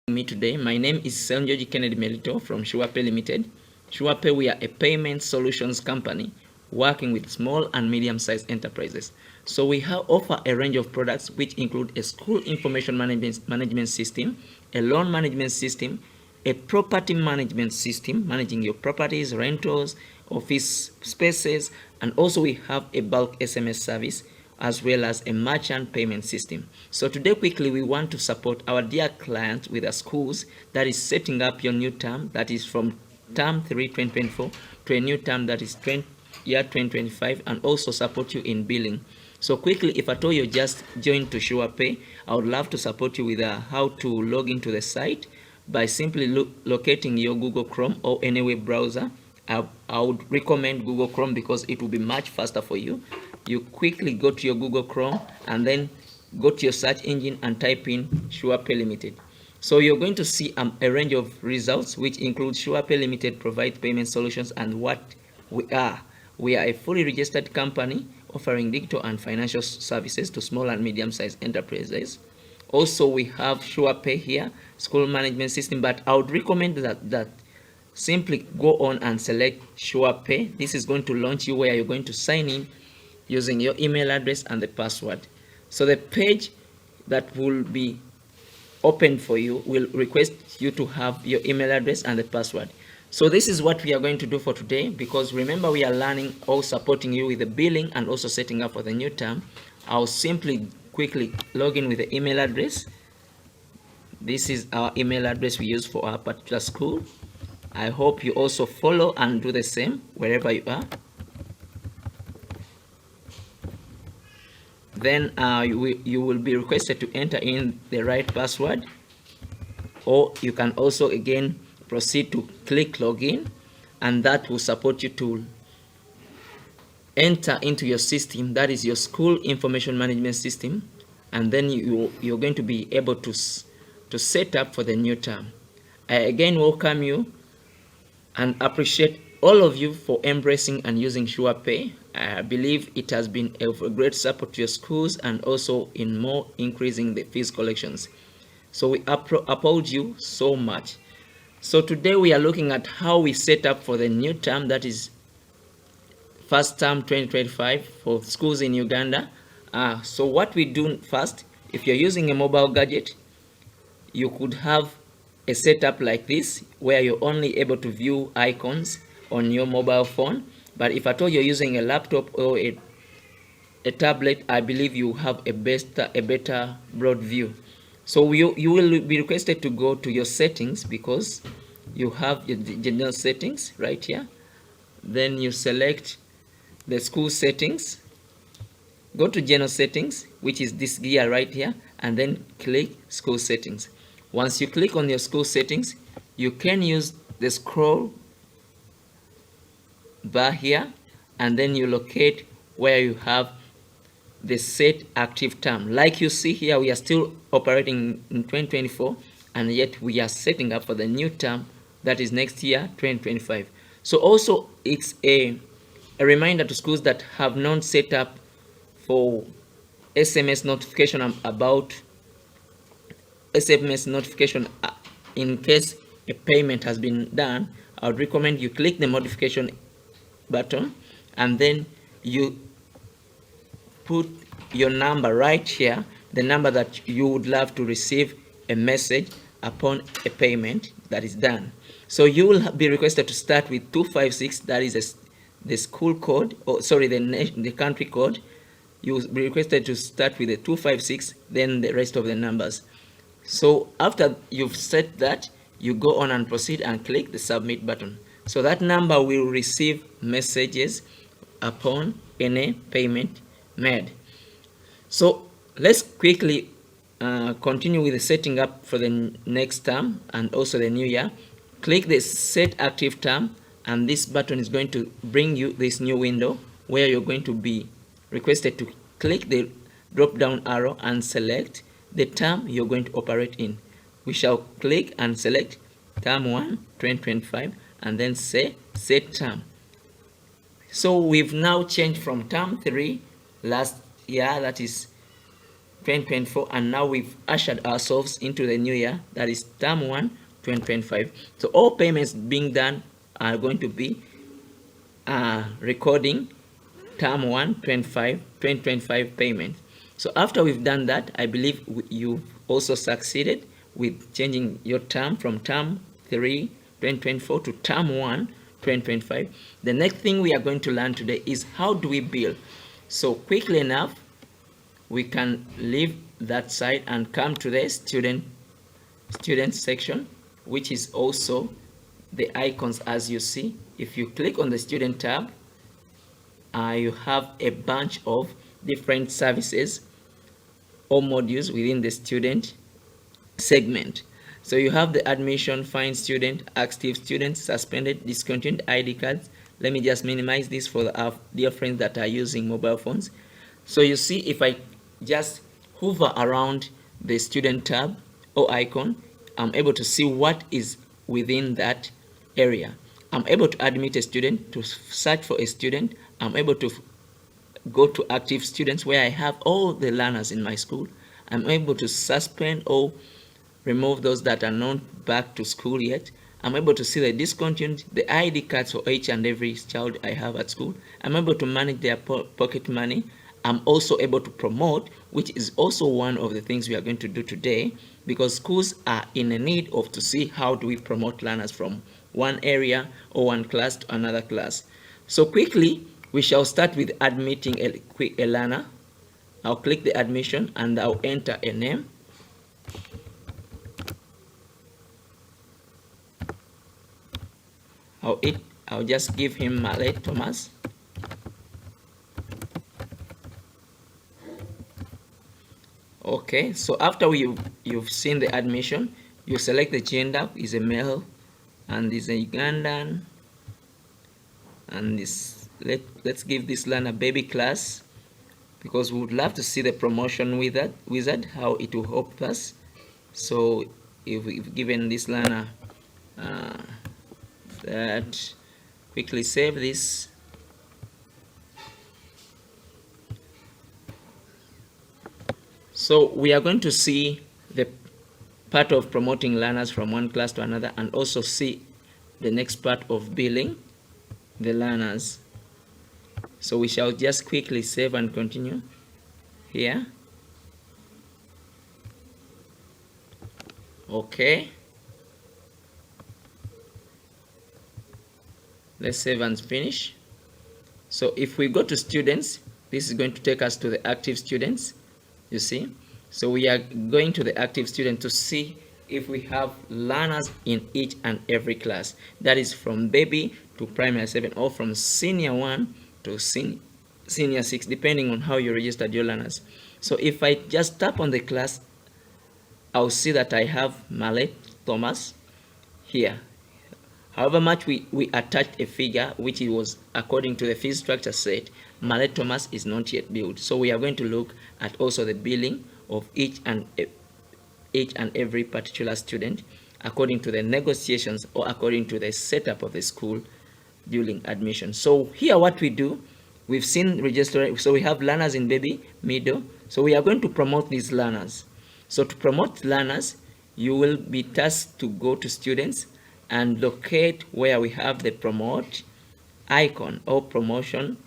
Me today. My name is Senjoji Kennedy Melito from SurePay Limited. SurePay, we are a payment solutions company working with small and medium-sized enterprises. So we offer a range of products which include a school information management system, a loan management system, a property management system, managing your properties, rentals, office spaces, and also we have a bulk SMS service as well as a merchant payment system. So today quickly we want to support our dear clients with the schools that is setting up your new term, that is from term 3 2024 to a new term that is year 2025, and also support you in billing. So quickly, if at all you just joined to SurePay, I would love to support you with how to log into the site by simply locating your Google Chrome or any web browser. I would recommend Google Chrome because it will be much faster for you. You quickly go to your Google Chrome and then go to your search engine and type in SurePay Limited. So you're going to see a range of results which include SurePay Limited provides payment solutions and what we are. We are a fully registered company offering digital and financial services to small and medium-sized enterprises. Also, we have SurePay here, school management system, but I would recommend that simply go on and select SurePay. This is going to launch you where you're going to sign in using your email address and the password. So the page that will be open for you will request you to have your email address and the password. So this is what we are going to do for today, because remember we are learning or supporting you with the billing and also setting up for the new term. I'll simply quickly log in with the email address. This is our email address we use for our particular school. I hope you also follow and do the same wherever you are. Then you will be requested to enter in the right password, or you can also again proceed to click login, and that will support you to enter into your system, that is your school information management system, and then you're going to be able to set up for the new term. I again welcome you and appreciate all of you for embracing and using SurePay. I believe it has been of a great support to your schools and also in more increasing the fees collections. So we applaud you so much. So today we are looking at how we set up for the new term, that is first term 2025 for schools in Uganda. So what we do first, if you're using a mobile gadget, you could have a setup like this where you're only able to view icons on your mobile phone. But if at all you're using a laptop or a tablet, I believe you have a better broad view. So you will be requested to go to your settings, because you have your general settings right here. Then you select the school settings, go to general settings, which is this gear right here, and then click school settings. Once you click on your school settings, you can use the scroll bar here, and then you locate where you have the set active term. Like you see here, we are still operating in 2024, and yet we are setting up for the new term, that is next year 2025. So also it's a reminder to schools that have not set up for SMS notification about SMS notification in case a payment has been done. I would recommend you click the modification button, and then you put your number right here, the number that you would love to receive a message upon a payment that is done. So you will be requested to start with 256, that is the school code, or sorry, the country code. You will be requested to start with the 256, then the rest of the numbers. So after you've set that, you go on and proceed and click the submit button. So that number will receive messages upon any payment made. So let's quickly continue with the setting up for the next term and also the new year. Click the set active term, and this button is going to bring you this new window where you're going to be requested to click the drop down arrow and select the term you're going to operate in. We shall click and select term 1 2025 and then say set term. So we've now changed from term 3 last year, that is 2024, and now we've ushered ourselves into the new year, that is term 1 2025. So all payments being done are going to be recording term 1 2025 payment. So after we've done that, I believe you've also succeeded with changing your term from term 3 2024 to term 1 2025. The next thing we are going to learn today is how do we bill. So quickly enough, we can leave that side and come to the student section, which is also the icons as you see. If you click on the student tab, you have a bunch of different services or modules within the student segment. So you have the admission, find student, active students, suspended, discontinued, ID cards. Let me just minimize this for our dear friends that are using mobile phones. So you see, if I just hover around the student tab or icon, I'm able to see what is within that area. I'm able to admit a student, to search for a student. I'm able to go to active students where I have all the learners in my school. I'm able to suspend or remove those that are not back to school yet. I'm able to see the discontinued, the ID cards for each and every child I have at school. I'm able to manage their pocket money. I'm also able to promote, which is also one of the things we are going to do today, because schools are in a need of to see how do we promote learners from one area or one class to another class. So quickly, we shall start with admitting a learner. I'll click the admission and I'll enter a name. I'll just give him Mallet Thomas. Okay, so after you've seen the admission, you select the gender, is a male and is a Ugandan, and this let's give this learner baby class, because we would love to see the promotion wizard, how it will help us. So if we've given this learner that, quickly save this. So we are going to see the part of promoting learners from one class to another, and also see the next part of billing the learners. So we shall just quickly save and continue here. Okay, let's save and finish. So if we go to students, this is going to take us to the active students, you see. So we are going to the active student to see if we have learners in each and every class, that is from baby to primary 7, or from senior 1 to senior 6, depending on how you registered your learners. So if I just tap on the class, I'll see that I have Mallet Thomas here. However much we attached a figure, which it was according to the fee structure set, Mallet Thomas is not yet billed. So we are going to look at also the billing of each and every particular student according to the negotiations or according to the setup of the school during admission. So here what we do, we've seen register, so we have learners in baby, middle. So we are going to promote these learners. So to promote learners, you will be tasked to go to students and locate where we have the promote icon or promotion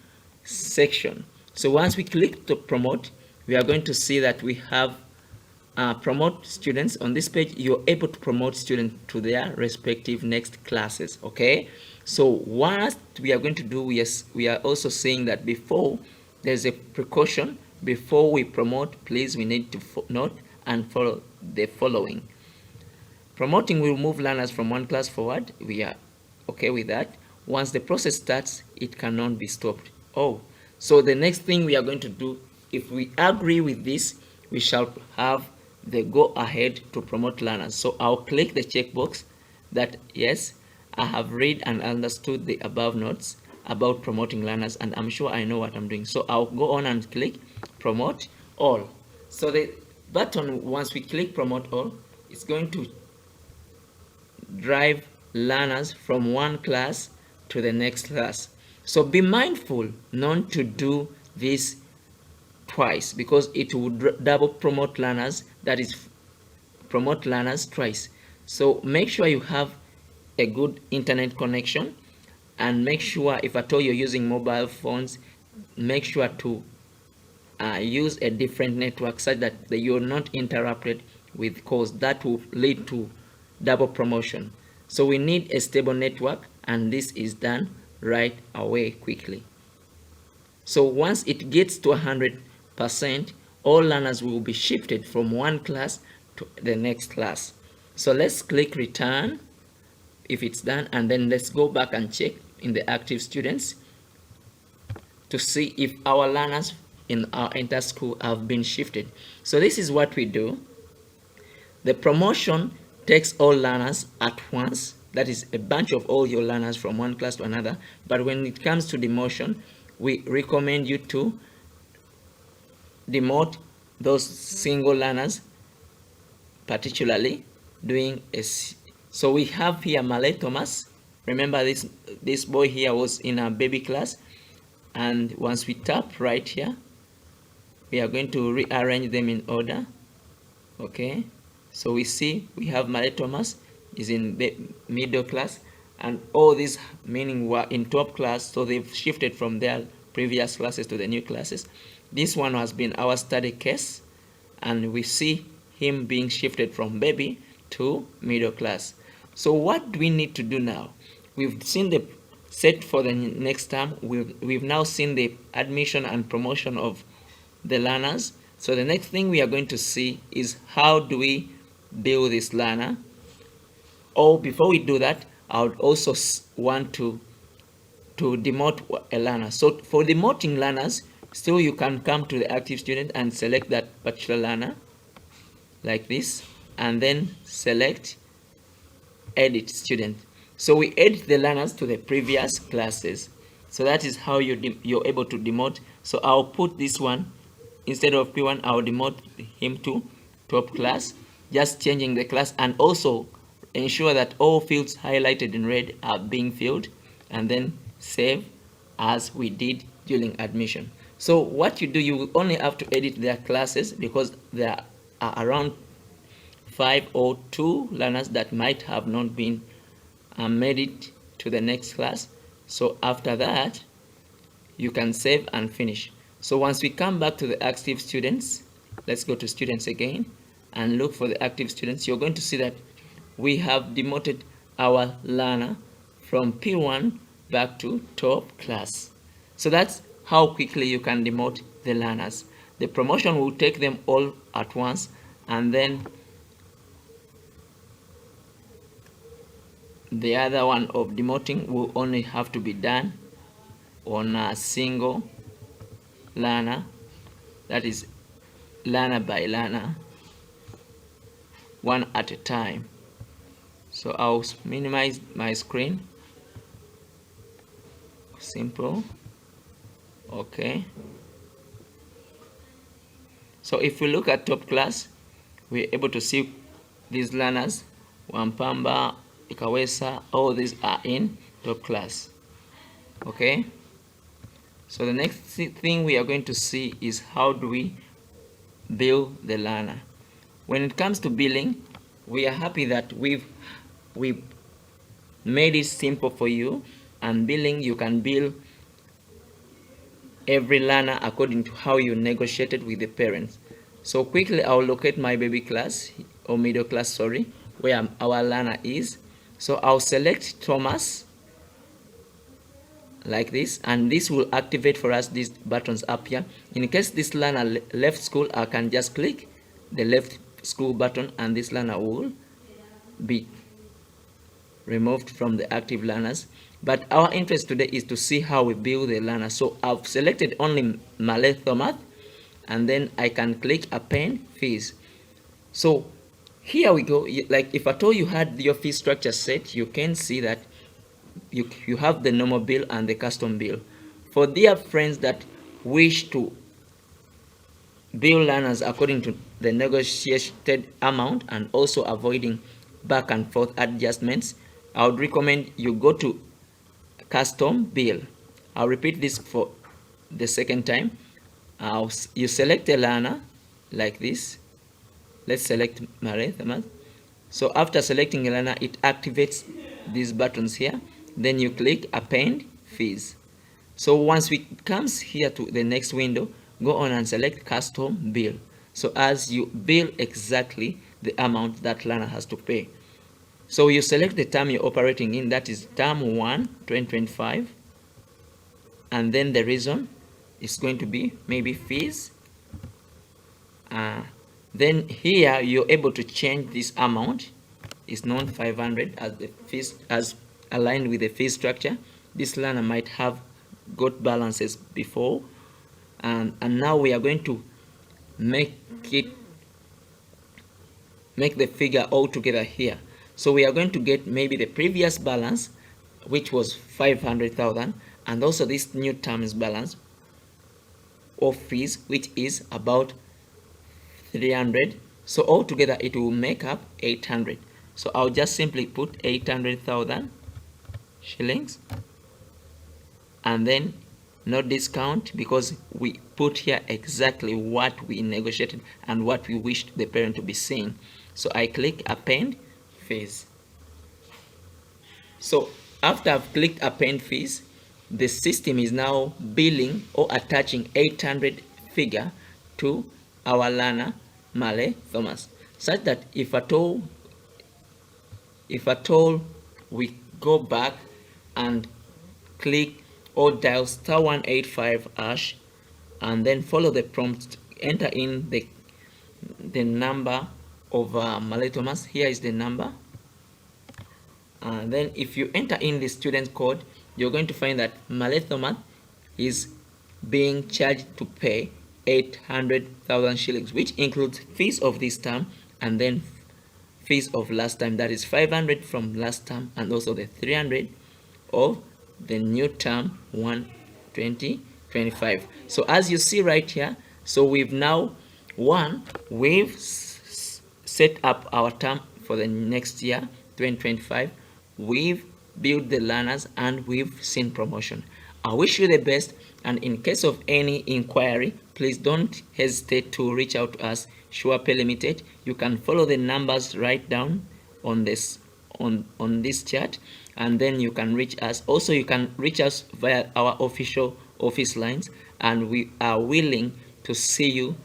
section. So once we click to promote, we are going to see that we have promote students. On this page, you're able to promote students to their respective next classes. Okay, so what we are going to do, we are also saying that before, there's a precaution. Before we promote, please, we need to note and follow the following. Promoting will move learners from one class forward. We are okay with that. Once the process starts, it cannot be stopped. Oh, so the next thing we are going to do, if we agree with this, we shall have the go ahead to promote learners. So I'll click the checkbox that yes, I have read and understood the above notes about promoting learners, and I'm sure I know what I'm doing. So I'll go on and click promote all. So the button, once we click promote all, it's going to drive learners from one class to the next class. So be mindful not to do this twice because it would double promote learners, that is promote learners twice. So make sure you have a good internet connection, and make sure if at all you're using mobile phones, make sure to use a different network such that you're not interrupted with calls that will lead to double promotion. So we need a stable network, and this is done right away quickly. So once it gets to 100%, all learners will be shifted from one class to the next class. So let's click return if it's done, and then let's go back and check in the active students to see if our learners in our entire school have been shifted. So this is what we do. The promotion takes all learners at once, that is a bunch of all your learners from one class to another. But when it comes to demotion, we recommend you to demote those single learners, particularly doing a. So we have here Malay Thomas. Remember this boy here was in a baby class, and once we tap right here, we are going to rearrange them in order. Okay, so we see we have Malay Thomas is in the middle class, and all these meaning were in top class, so they've shifted from their previous classes to the new classes. This one has been our study case, and we see him being shifted from baby to middle class. So what do we need to do now? We've seen the set for the next term. We've now seen the admission and promotion of the learners. So the next thing we are going to see is how do we bill this learner. Oh, before we do that, I would also want to demote a learner. So for demoting learners, still you can come to the active student and select that particular learner like this, and then select edit student. So we edit the learners to the previous classes. So that is how you're able to demote. So I'll put this one, instead of P1, I'll demote him to top class, just changing the class, and also ensure that all fields highlighted in red are being filled, and then save as we did during admission. So what you do, you will only have to edit their classes because there are around 5 or 2 learners that might have not been made it to the next class. So after that, you can save and finish. So once we come back to the active students, let's go to students again and look for the active students. You're going to see that we have demoted our learner from P1 back to top class. So that's how quickly you can demote the learners. The promotion will take them all at once, and then the other one of demoting will only have to be done on a single learner, that is learner by learner, one at a time. So I'll minimize my screen. Simple. Okay. So if we look at top class, we're able to see these learners, Wampamba, Ikawesa, all these are in top class. Okay. So the next thing we are going to see is how do we bill the learner. When it comes to billing, we are happy that we've made it simple for you, and billing, you can bill every learner according to how you negotiated with the parents. So quickly I'll locate my baby class, or middle class, sorry, where our learner is. So I'll select Thomas like this, and this will activate for us these buttons up here. In case this learner left school, I can just click the left school button, and this learner will be removed from the active learners. But our interest today is to see how we bill the learner. So I've selected only Malay Thomas, and then I can click append fees. So here we go. Like if at all you had your fee structure set, you can see that you have the normal bill and the custom bill. For dear friends that wish to bill learners according to the negotiated amount and also avoiding back and forth adjustments, I would recommend you go to custom bill. I'll repeat this for the second time. You select a learner like this. Let's select Mare Thomas. So after selecting a learner, it activates these buttons here. Then you click append fees. So once it comes here to the next window, go on and select custom bill. So as you bill exactly the amount that learner has to pay. So you select the term you're operating in, that is term 1, 2025, and then the reason is going to be maybe fees. Then here you're able to change this amount. It's known 500 as the fees, as aligned with the fee structure. This learner might have got balances before, and now we are going to make the figure all together here. So we are going to get maybe the previous balance, which was 500,000, and also this new terms balance of fees, which is about 300. So altogether it will make up 800. So I'll just simply put 800,000 shillings, and then no discount, because we put here exactly what we negotiated and what we wished the parent to be seeing. So I click append fees. So after I've clicked append fees, the system is now billing or attaching 800 figure to our learner Male Thomas, such that if at all we go back and click or dial *185# and then follow the prompt, enter in the number of Male Thomas. Here is the number, and then if you enter in the student code, you're going to find that Male Thomas is being charged to pay 800,000 shillings, which includes fees of this term and then fees of last time, that is 500 from last term, and also the 300 of the new term 2025. So as you see right here, so we've set up our term for the next year 2025. We've built the learners and we've seen promotion. I wish you the best, and in case of any inquiry, please don't hesitate to reach out to us, SurePay Limited. You can follow the numbers right down on this chart, and then you can reach us. Also, you can reach us via our official office lines, and we are willing to see you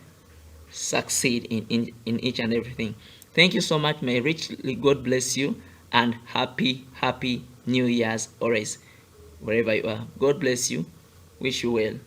succeed in each and everything. Thank you so much. May richly God bless you, and happy New Year's always, wherever you are. God bless you. Wish you well.